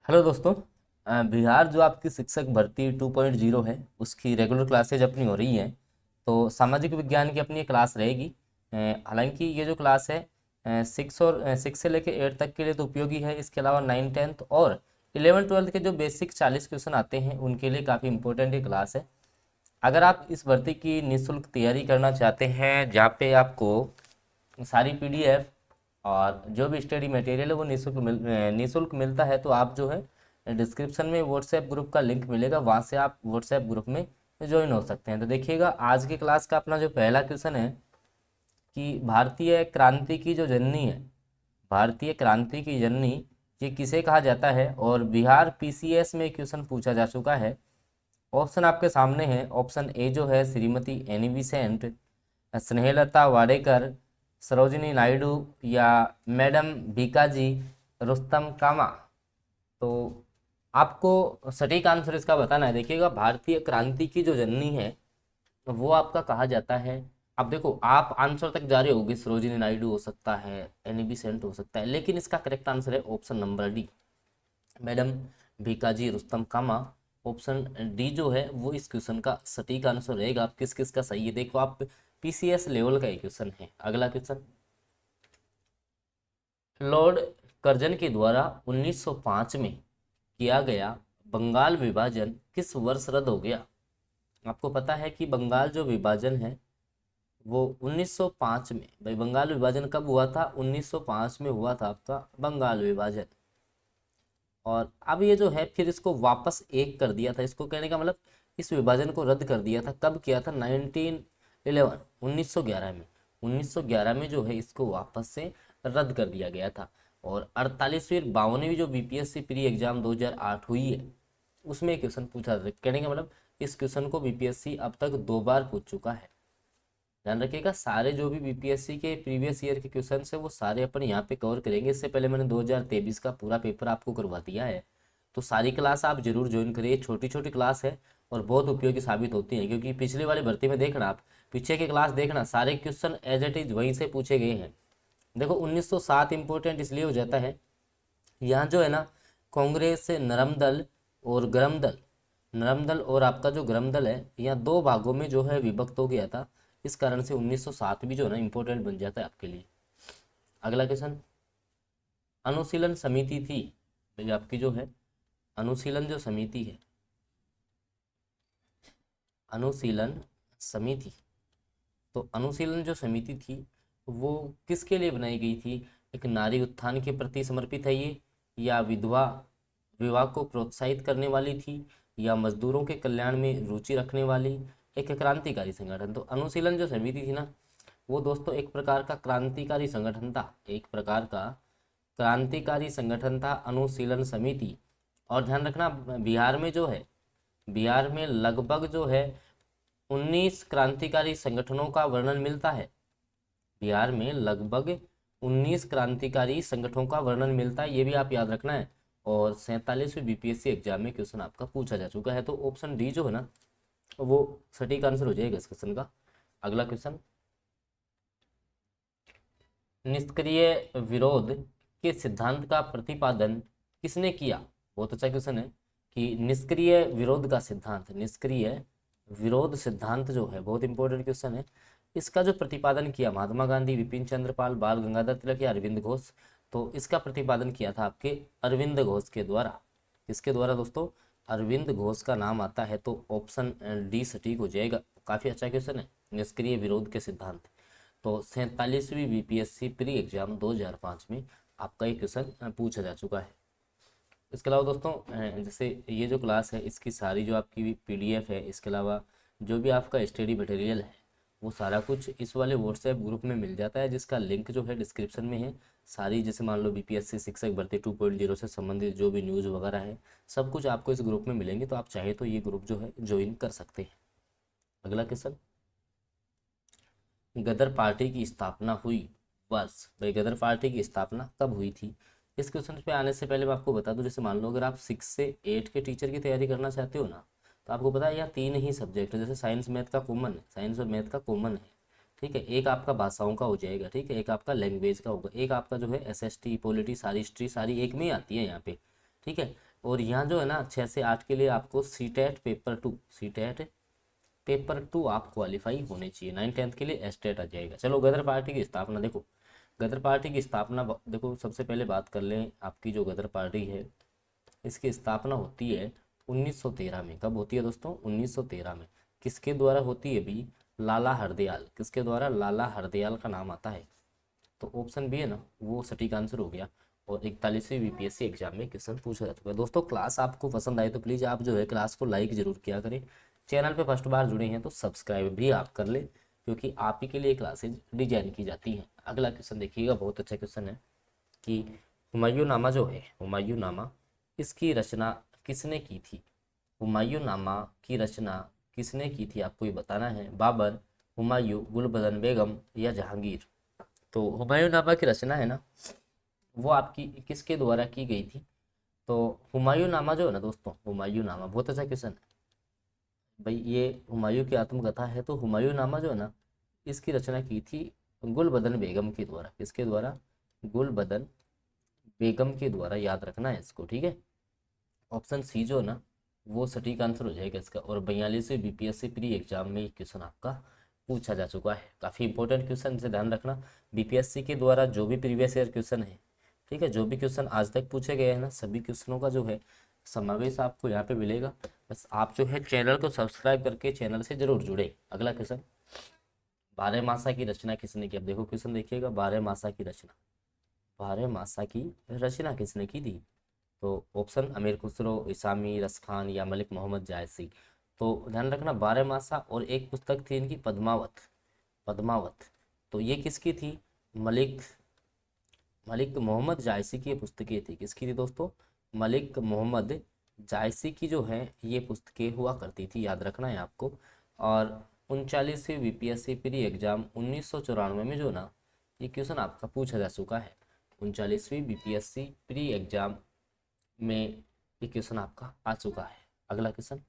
Hello दोस्तों। बिहार जो आपकी शिक्षक भर्ती 2.0 है उसकी रेगुलर क्लासेज अपनी हो रही हैं। तो सामाजिक विज्ञान की अपनी ये क्लास रहेगी। हालांकि ये जो क्लास है 6 से लेकर 8 तक के लिए तो उपयोगी है। इसके अलावा 9 10 और 11 12 के जो बेसिक 40 क्वेश्चन आते हैं उनके लिए काफ़ी इंपॉर्टेंट ये क्लास है। अगर आप इस भर्ती की निःशुल्क तैयारी करना चाहते हैं जहाँ पे आपको सारी पीडीएफ और जो भी स्टडी मटेरियल है वो निःशुल्क मिलता है, तो आप जो है डिस्क्रिप्शन में व्हाट्सएप ग्रुप का लिंक मिलेगा, वहाँ से आप व्हाट्सएप ग्रुप में ज्वाइन हो सकते हैं। तो देखिएगा आज की क्लास का अपना जो पहला क्वेश्चन है कि भारतीय क्रांति की जो जननी है, भारतीय क्रांति की जननी ये किसे कहा जाता है। और बिहार पीसीएस में क्वेश्चन पूछा जा चुका है। ऑप्शन आपके सामने है। ऑप्शन ए जो है श्रीमती एनी बेसेंट, स्नेहलता वाडेकर, सरोजिनी नायडू या मैडम भीकाजी रुस्तम कामा। तो आपको सटीक आंसर इसका बताना है। देखिएगा भारतीय क्रांति की जो जननी है वो आपका कहा जाता है। अब देखो आप आंसर तक जा रहे होगे, सरोजिनी नायडू हो सकता है, एनी बेसेंट हो सकता है, लेकिन इसका करेक्ट आंसर है option number D, madam Bhikaji Rustom Cama. Option D जो है वो इस क्वेश्चन का सटीक आंसर रहेगा। आप किस किस का सही है देखो, आप पीसीएस लेवल का एक क्वेश्चन है। अगला क्वेश्चन, लॉर्ड कर्जन के द्वारा 1905 में किया गया बंगाल विभाजन किस वर्ष रद्द हो गया। आपको पता है कि बंगाल जो विभाजन है वो 1905 में, भाई बंगाल विभाजन कब हुआ था? 1905 में हुआ था आपका बंगाल विभाजन। और अब ये जो है फिर इसको वापस एक कर दिया था। इसको कहने का मतलब इस विभाजन को रद्द कर दिया था। कब किया था? 1911, 1911 में। 1911 में जो है इसको वापस से रद्द कर दिया गया था। और 48वीं 52वीं जो बीपीएससी प्री एग्जाम 2008 हुई है उसमें क्वेश्चन पूछा था। कहने का मतलब इस क्वेश्चन को बीपीएससी अब तक 2 बार पूछ चुका है। ध्यान रखिएगा, सारे जो भी बीपीएससी के प्रीवियस ईयर के क्वेश्चन है वो सारे अपन यहाँ पे कवर करेंगे। इससे पहले मैंने 2023 का पूरा पेपर आपको करवा दिया है। तो सारी क्लास आप जरूर ज्वाइन करिए। छोटी छोटी क्लास है और बहुत उपयोगी साबित होती है, क्योंकि पिछले वाली भर्ती में देखना, आप पीछे के क्लास देखना, सारे क्वेश्चन एज इट इज वहीं से पूछे गए हैं। देखो 1907 इंपॉर्टेंट इसलिए हो जाता है, यहाँ जो है ना कांग्रेस, नरम दल और गरम दल, नरम दल और आपका जो गरम दल है यहाँ 2 भागों में जो है विभक्त हो गया था। इस कारण से 1907 भी जो है ना इंपॉर्टेंट बन जाता है आपके लिए। अगला क्वेश्चन, अनुशीलन समिति थी, भाई आपकी जो है अनुशीलन जो समिति है, अनुशीलन समिति, तो अनुशीलन जो समिति थी वो किसके लिए बनाई गई थी? एक नारी उत्थान के प्रति समर्पित है ये, या विधवा विवाह को प्रोत्साहित करने वाली थी, या मजदूरों के कल्याण में रुचि रखने वाली एक क्रांतिकारी संगठन। तो अनुशीलन जो समिति थी ना वो दोस्तों एक प्रकार का क्रांतिकारी संगठन था, एक प्रकार का क्रांतिकारी संगठन था अनुशीलन समिति। और ध्यान रखना बिहार में जो है, बिहार में लगभग जो है 19 क्रांतिकारी संगठनों का वर्णन मिलता है। बिहार में लगभग 19 क्रांतिकारी संगठनों का वर्णन मिलता है, ये भी आप याद रखना है। और 47वीं बीपीएससी एग्जाम में क्वेश्चन आपका पूछा जा चुका है। तो ऑप्शन डी जो है ना वो सटीक आंसर हो जाएगा इस क्वेश्चन का। अगला क्वेश्चन, निष्क्रिय विरोध के सिद्धांत का प्रतिपादन किसने किया? बहुत अच्छा क्वेश्चन है कि निष्क्रिय विरोध का सिद्धांत, निष्क्रिय विरोध सिद्धांत जो है बहुत इंपॉर्टेंट क्वेश्चन है। इसका जो प्रतिपादन किया महात्मा गांधी, विपिन चंद्र पाल, बाल गंगाधर तिलक या अरविंद घोष। तो इसका प्रतिपादन किया था आपके अरविंद घोष के द्वारा। किसके द्वारा दोस्तों? अरविंद घोष का नाम आता है। तो ऑप्शन डी सटीक हो जाएगा। काफ़ी अच्छा क्वेश्चन है, निष्क्रिय विरोध के सिद्धांत। तो 47वीं बीपीएससी प्री एग्जाम 2005 में आपका ये क्वेश्चन पूछा जा चुका है। इसके अलावा दोस्तों जैसे ये जो क्लास है इसकी सारी जो आपकी पीडीएफ है, इसके अलावा जो भी आपका स्टडी मटेरियल है वो सारा कुछ इस वाले व्हाट्सएप ग्रुप में मिल जाता है, जिसका लिंक जो है डिस्क्रिप्शन में है। सारी जैसे मान लो बीपीएससी शिक्षक भर्ती 2.0 से संबंधित जो भी न्यूज़ वगैरह है सब कुछ आपको इस ग्रुप में मिलेंगे। तो आप चाहे तो ये ग्रुप जो है ज्वाइन कर सकते हैं। अगला क्वेश्चन, गदर पार्टी की स्थापना हुई वर्ष, भाई गदर पार्टी की स्थापना कब हुई थी? इस क्वेश्चन पे आने से पहले मैं आपको बता दूं, जैसे मान लो अगर आप 6 से 8 के टीचर की तैयारी करना चाहते हो ना, तो आपको पता है यहाँ 3 ही सब्जेक्ट है। जैसे साइंस मैथ का कॉमन है, साइंस और मैथ का कॉमन है, ठीक है। एक आपका भाषाओं का हो जाएगा, ठीक है। एक आपका लैंग्वेज का होगा, एक आपका जो है एसएसटी, पॉलिटी, सारी हिस्ट्री सारी एक में ही आती है यहाँ पे, ठीक है। और यहाँ जो है ना 6 से 8 के लिए आपको सीटेट पेपर टू आप क्वालिफाई होने चाहिए। 9th-10th के लिए एस्टेट आ जाएगा। चलो गदर पार्टी की स्थापना देखो। गदर पार्टी की स्थापना देखो, सबसे पहले बात कर लें आपकी जो गदर पार्टी है, इसकी स्थापना होती है 1913 में। कब होती है दोस्तों? 1913 में। किसके द्वारा होती है भी? लाला हरदयाल। किसके द्वारा? लाला हरदयाल का नाम आता है। तो ऑप्शन बी है ना, वो सटीक आंसर हो गया। और 41वीं बीपीएससी एग्जाम में क्वेश्चन पूछा जा चुका है। दोस्तों क्लास आपको पसंद आए तो प्लीज़ आप जो है क्लास को लाइक जरूर किया करें। चैनल पे फर्स्ट बार जुड़े हैं तो सब्सक्राइब भी आप कर ले, क्योंकि आप ही के लिए क्लासेज डिजाइन की जाती हैं। अगला क्वेश्चन देखिएगा, बहुत अच्छा क्वेश्चन है कि हुमायूं नामा जो है, हुमायूं नामा, इसकी रचना किसने की थी? हुमायूं नामा की रचना किसने की थी आपको ये बताना है। बाबर, हुमायूं, गुलबदन बेगम या जहांगीर। तो हुमायूंनामा की रचना है ना, वो आपकी किसके द्वारा की गई थी? तो हुमायूंनामा जो है ना दोस्तों, हुमायूंनामा बहुत अच्छा क्वेश्चन है भाई। ये हुमायूं की आत्मकथा है, तो हुमायूंनामा जो है ना, इसकी रचना की थी गुलबदन बेगम के द्वारा। किसके द्वारा? गुलबदन बेगम के द्वारा। याद रखना है इसको, ठीक है। ऑप्शन सी जो है ना, वो सटीक आंसर हो जाएगा इसका। और 42वीं बीपीएससी प्री एग्जाम में ये क्वेश्चन आपका पूछा जा चुका है। काफ़ी इंपॉर्टेंट क्वेश्चन से ध्यान रखना। बीपीएससी के द्वारा जो भी प्रीवियस ईयर क्वेश्चन है, ठीक है, जो भी क्वेश्चन आज तक पूछे गए हैं ना, सभी क्वेश्चनों का जो है समावेश आपको यहाँ पे मिलेगा। बस आप जो है चैनल को सब्सक्राइब करके चैनल से जरूर जुड़े। अगला क्वेश्चन, बारह मासा की रचना किसने की? अब देखो क्वेश्चन देखिएगा, बारह मासा की रचना, बारह मासा की रचना किसने की थी? तो ऑप्शन अमीर खुसरो, इसामी, रसखान या मलिक मोहम्मद जायसी। तो ध्यान रखना, बारह मासा और एक पुस्तक थी इनकी पद्मावत, पद्मावत। तो ये किसकी थी? मलिक मलिक मोहम्मद जायसी की ये पुस्तकें थी। किसकी थी दोस्तों? मलिक मोहम्मद जायसी की जो है ये पुस्तकें हुआ करती थी। याद रखना है आपको। और 39वीं बीपीएससी प्री एग्जाम 1994 में जो ना, ये क्वेश्चन आपका पूछा जा चुका है। 39वीं बीपीएससी प्री एग्जाम में ये क्वेश्चन आपका आ चुका है। अगला क्वेश्चन,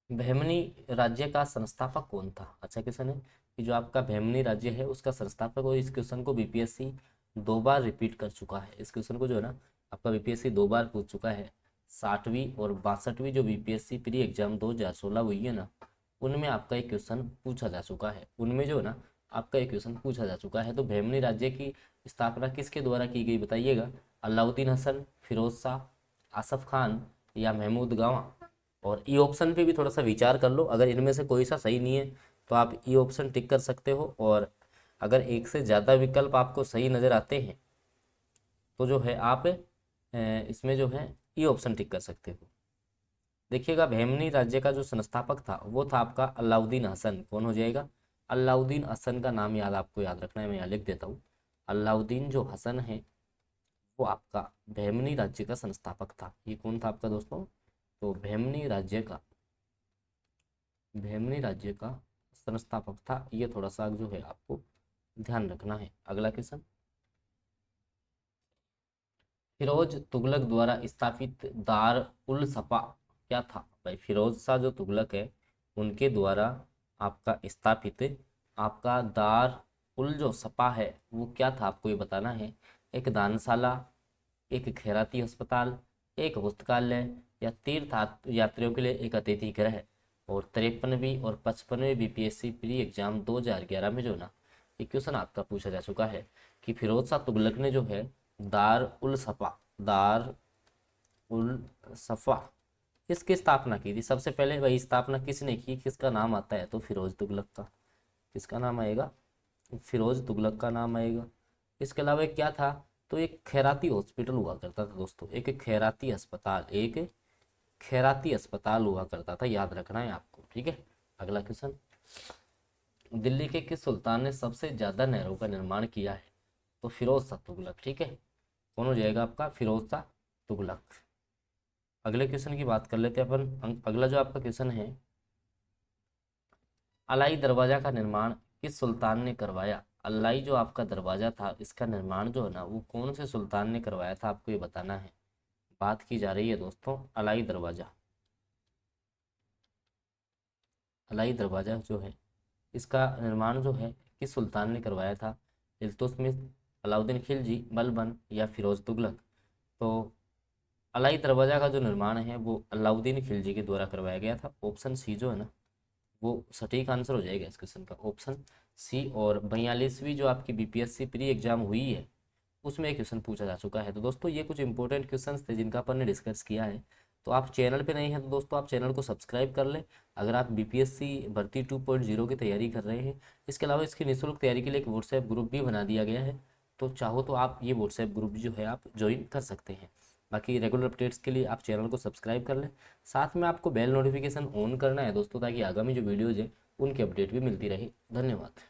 बहमनी राज्य का संस्थापक कौन था? अच्छा क्वेश्चन है कि जो आपका बहमनी राज्य है उसका संस्थापक। और इस क्वेश्चन को बीपीएससी 2 बार रिपीट कर चुका है। इस क्वेश्चन को जो है ना, आपका बीपीएससी 2 बार पूछ चुका है। 60वीं और 62वीं जो बीपीएससी प्री एग्जाम 2016 हुई है ना, उनमें आपका एक क्वेश्चन पूछा जा चुका है। उनमें जो है ना, आपका एक क्वेश्चन पूछा जा चुका है। तो बहमनी राज्य की स्थापना किसके द्वारा की गई बताइएगा? अलाउद्दीन हसन, फिरोज शाह, आसफ खान या महमूद गवां। और ई ऑप्शन पे भी थोड़ा सा विचार कर लो। अगर इनमें से कोई सा सही नहीं है तो आप ई ऑप्शन टिक कर सकते हो। और अगर एक से ज़्यादा विकल्प आपको सही नज़र आते हैं तो जो है आप इसमें जो है ई ऑप्शन टिक कर सकते हो। देखिएगा, बहमनी राज्य का जो संस्थापक था वो था आपका अलाउद्दीन हसन। कौन हो जाएगा? अलाउद्दीन हसन का नाम आपको याद रखना है। मैं यहाँ लिख देता हूँ। अलाउद्दीन जो हसन है वो आपका बहमनी राज्य का संस्थापक था। ये कौन था आपका दोस्तों? तो बहमनी राज्य का संस्थापक था। ये थोड़ा सा जो है आपको ध्यान रखना है। अगला क्वेश्चन, फिरोज तुगलक द्वारा स्थापित दार उल सफा क्या था? भाई फिरोज शाह जो तुगलक है उनके द्वारा आपका स्थापित आपका दार उल जो सपा है वो क्या था आपको ये बताना है। एक दानशाला, एक खैराती अस्पताल, एक पुस्तकालय या तीर्थ यात्रियों के लिए एक अतिथि गृह। और 53वीं और 55वीं बीपीएससी प्री एग्जाम 2011 में जो ना, ये क्वेश्चन आपका पूछा जा चुका है कि फिरोज शाह तुगलक ने जो है दार उल सफा इसकी स्थापना की थी। सबसे पहले वही स्थापना किसने की, किसका नाम आता है? तो फिरोज तुगलक का। किसका नाम आएगा? फिरोज तुगलक का नाम आएगा। इसके अलावा एक क्या था? तो एक खैराती हॉस्पिटल हुआ करता था दोस्तों, एक खैराती अस्पताल हुआ करता था। याद रखना है आपको, ठीक है। अगला क्वेश्चन, दिल्ली के किस सुल्तान ने सबसे ज्यादा नहरों का निर्माण किया है? तो फिरोज शाह तुगलक, ठीक है। कौन हो जाएगा आपका? फिरोज शाह तुगलक। अगले क्वेश्चन की बात कर लेते हैं अपन। अगला जो आपका क्वेश्चन है, अलाई दरवाजा का निर्माण किस सुल्तान ने करवाया? अलाई जो आपका दरवाजा था इसका निर्माण जो है ना, वो कौन से सुल्तान ने करवाया था आपको ये बताना है। बात की जा रही है दोस्तों अलाई दरवाजा। अलाई दरवाजा जो है इसका निर्माण जो है किस सुल्तान ने करवाया था? इल्तुतमिश, अलाउद्दीन खिलजी, बलबन या फिरोज तुगलक। तो अलाई दरवाज़ा का जो निर्माण है वो अलाउद्दीन खिलजी के द्वारा करवाया गया था। ऑप्शन सी जो है ना वो सटीक आंसर हो जाएगा इस क्वेश्चन का, ऑप्शन सी। और 42वीं जो आपकी बीपीएससी प्री एग्जाम हुई है उसमें एक क्वेश्चन पूछा जा चुका है। तो दोस्तों ये कुछ इंपॉर्टेंट क्वेश्चंस थे जिनका अपन ने डिस्कस किया है। तो आप चैनल पे नहीं हैं तो दोस्तों आप चैनल को सब्सक्राइब कर लें अगर आप बीपीएससी भर्ती 2.0 की तैयारी कर रहे हैं। इसके अलावा इसकी निःशुल्क तैयारी के लिए एक व्हाट्सएप ग्रुप भी बना दिया गया है, तो चाहो तो आप ये व्हाट्सएप ग्रुप जो है आप ज्वाइन कर सकते हैं। बाकी रेगुलर अपडेट्स के लिए आप चैनल को सब्सक्राइब कर लें, साथ में आपको बेल नोटिफिकेशन ऑन करना है दोस्तों, ताकि आगामी जो वीडियोज़ है उनकी अपडेट भी मिलती रहे। धन्यवाद।